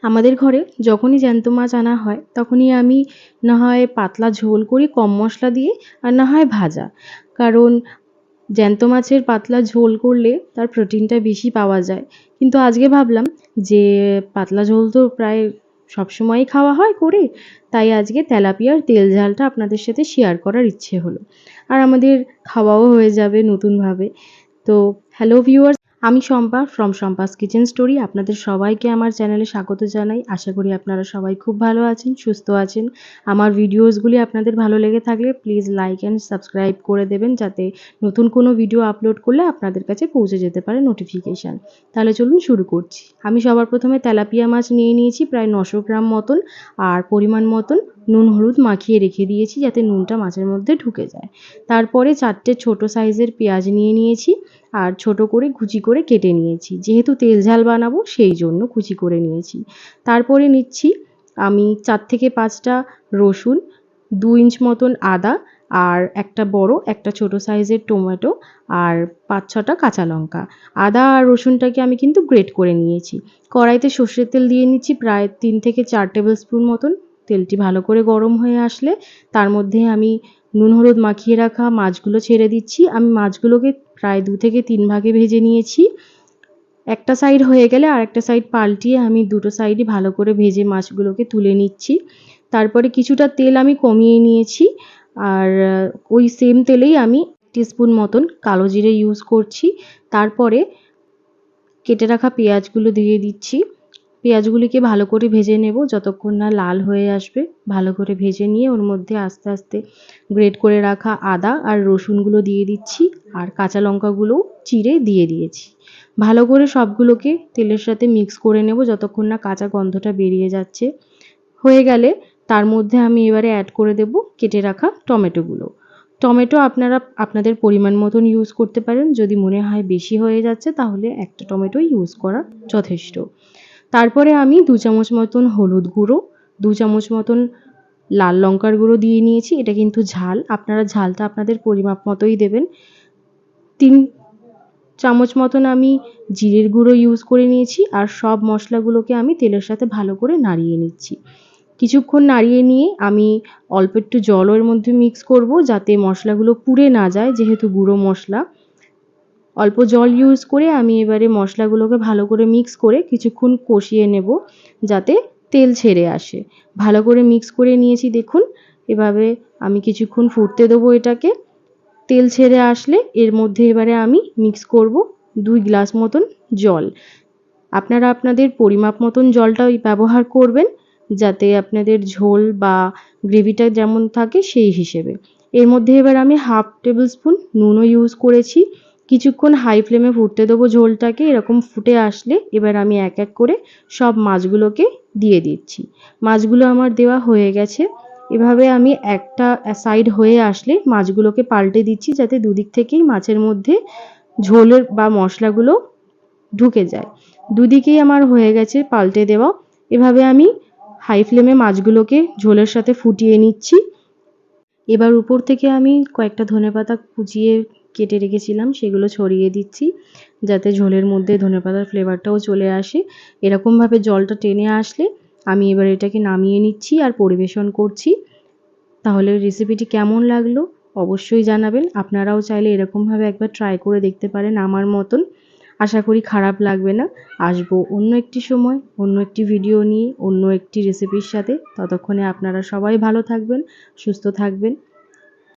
আমাদের ঘরে যখনই জ্যান্ত মাছ আনা হয় তখনই আমি না হয় পাতলা ঝোল করি কম মশলা দিয়ে, আর না হয় ভাজা। কারণ জ্যান্ত মাছের পাতলা ঝোল করলে তার প্রোটিনটা বেশি পাওয়া যায়। কিন্তু আজকে ভাবলাম যে পাতলা ঝোল তো প্রায় সবসময়ই খাওয়া হয় করে, তাই আজকে তেলাপিয়ার তেল ঝালটা আপনাদের সাথে শেয়ার করার ইচ্ছে হলো। আর আমাদের খাওয়াও হয়ে যাবে নতুনভাবে। তো হ্যালো ভিউয়ার্স, আমি Shampa from Shampa's kitchen story. আপনাদের সবাইকে আমার চ্যানেলে স্বাগত জানাই। আশা করি আপনারা সবাই খুব ভালো আছেন, সুস্থ আছেন। আমার ভিডিওসগুলি আপনাদের ভালো লেগে থাকলে প্লিজ লাইক অ্যান্ড সাবস্ক্রাইব করে দেবেন, যাতে নতুন কোনো ভিডিও আপলোড করলে আপনাদের কাছে পৌঁছে যেতে পারে নোটিফিকেশান। তাহলে চলুন শুরু করছি। আমি সবার প্রথমে তেলাপিয়া মাছ নিয়ে নিয়েছি প্রায় 900 গ্রাম মতন, আর পরিমাণ মতন নুন হলুদ মাখিয়ে রেখে দিয়েছি যাতে নুনটা মাছের মধ্যে ঢুকে যায়। তারপরে 4টে ছোটো সাইজের পেঁয়াজ নিয়ে নিয়েছি, আর ছোট করে কুচি করে কেটে নিয়েছি। যেহেতু তেল ঝাল বানাবো সেই জন্য কুচি করে নিয়েছি। তারপরে নিচ্ছি আমি 4 থেকে 5টা রসুন, 2 ইঞ্চ মতন আদা, আর একটা বড় একটা ছোট সাইজের টমেটো, আর 5-6টা কাঁচা লঙ্কা। আদা আর রসুনটাকে আমি কিন্তু গ্রেট করে নিয়েছি। কড়াইতে সর্ষের তেল দিয়ে নিচ্ছি প্রায় 3 থেকে 4 টেবিল স্পুন মতন। তেলটি ভালো করে গরম হয়ে আসলে তার মধ্যে আমি নুন হলুদ মাখিয়ে রাখা মাছগুলো ছেড়ে দিচ্ছি। আমি মাছগুলোকে প্রায় 2 থেকে 3 ভাগে ভেজে নিয়েছি। একটা সাইড হয়ে গেলে আরেকটা সাইড পাল্টিয়ে আমি দুটো সাইডই ভালো করে ভেজে মাছগুলোকে তুলে নিচ্ছি। তারপরে কিছুটা তেল আমি কমিয়ে নিয়েছি, আর ওই সেম তেলেই আমি টিস্পুন মতন কালো জিরে ইউজ করছি। তারপরে কেটে রাখা পেঁয়াজগুলো দিয়ে দিচ্ছি। পেঁয়াজগুলিকে ভালো করে ভেজে নেব যতক্ষণ না লাল হয়ে আসবে। ভালো করে ভেজে নিয়ে ওর মধ্যে আস্তে আস্তে গ্রেট করে রাখা আদা আর রসুনগুলো দিয়ে দিচ্ছি, আর কাঁচা লঙ্কাগুলোও চিড়ে দিয়ে দিয়েছি। ভালো করে সবগুলোকে তেলের সাথে মিক্স করে নেব যতক্ষণ না কাঁচা গন্ধটা বেরিয়ে যাচ্ছে। হয়ে গেলে তার মধ্যে আমি এবারে অ্যাড করে দেব কেটে রাখা টমেটোগুলো। টমেটো আপনারা আপনাদের পরিমাণ মতন ইউজ করতে পারেন। যদি মনে হয় বেশি হয়ে যাচ্ছে তাহলে একটা টমেটো ইউজ করা যথেষ্ট। তারপরে আমি 2 চামচ মতন হলুদ গুঁড়ো, 2 চামচ মতন লাল লঙ্কার গুঁড়ো দিয়ে নিয়েছি। এটা কিন্তু ঝাল, আপনারা ঝালটা আপনাদের পরিমাপ মতোই দেবেন। 3 চামচ মতন আমি জিরের গুঁড়ো ইউজ করে নিয়েছি, আর সব মশলাগুলোকে আমি তেলের সাথে ভালো করে নাড়িয়ে নিচ্ছি। কিছুক্ষণ নাড়িয়ে নিয়ে আমি অল্প একটু জলও এর মধ্যে মিক্স করব যাতে মশলাগুলো পুড়ে না যায়, যেহেতু গুঁড়ো মশলা। অল্প জল ইউজ করে আমি এবারে মশলাগুলোকে ভালো করে মিক্স করে কিছুক্ষণ কষিয়ে নেব যাতে তেল ছেড়ে আসে। ভালো করে মিক্স করে নিয়েছি দেখুন। এভাবে আমি কিছুক্ষণ ফুটতে দেবো এটাকে। তেল ছেড়ে আসলে এর মধ্যে এবারে আমি মিক্স করব 2 গ্লাস মতন জল। আপনারা আপনাদের পরিমাপ মতন জলটা ব্যবহার করবেন যাতে আপনাদের ঝোল বা গ্রেভিটা যেমন থাকে সেই হিসেবে। এর মধ্যে এবার আমি হাফ টেবিল স্পুন নুনও ইউজ করেছি। কিছুক্ষণ হাই ফ্লেমে ফুটতে দেবো ঝোলটাকে। এরকম ফুটে আসলে এবার আমি এক এক করে সব মাছগুলোকে দিয়ে দিচ্ছি। মাছগুলো আমার দেওয়া হয়ে গেছে। এভাবে আমি একটা সাইড হয়ে আসলে মাছগুলোকে পাল্টে দিচ্ছি যাতে দুদিক থেকেই মাছের মধ্যে ঝোলের বা মশলাগুলো ঢুকে যায়। দুদিকেই আমার হয়ে গেছে পাল্টে দেওয়া। এভাবে আমি হাই ফ্লেমে মাছগুলোকে ঝোলের সাথে ফুটিয়ে নিচ্ছি। এবার উপর থেকে আমি কয়েকটা ধনেপাতা কুচিয়ে কেটে রেখেছিলাম সেগুলো ছড়িয়ে দিচ্ছি যাতে ঝোলের মধ্যে ধনেপাতার ফ্লেভারটাও চলে আসে। এরকমভাবে জলটা টেনে আসলে আমি এবার এটাকে নামিয়ে নিচ্ছি আর পরিবেশন করছি। তাহলে রেসিপিটি কেমন লাগলো অবশ্যই জানাবেন। আপনারাও চাইলে এরকমভাবে একবার ট্রাই করে দেখতে পারেন আমার মতন। আশা করি খারাপ লাগবে না। আসবো অন্য একটি সময়, অন্য একটি ভিডিও নিয়ে, অন্য একটি রেসিপির সাথে। ততক্ষণে আপনারা সবাই ভালো থাকবেন, সুস্থ থাকবেন।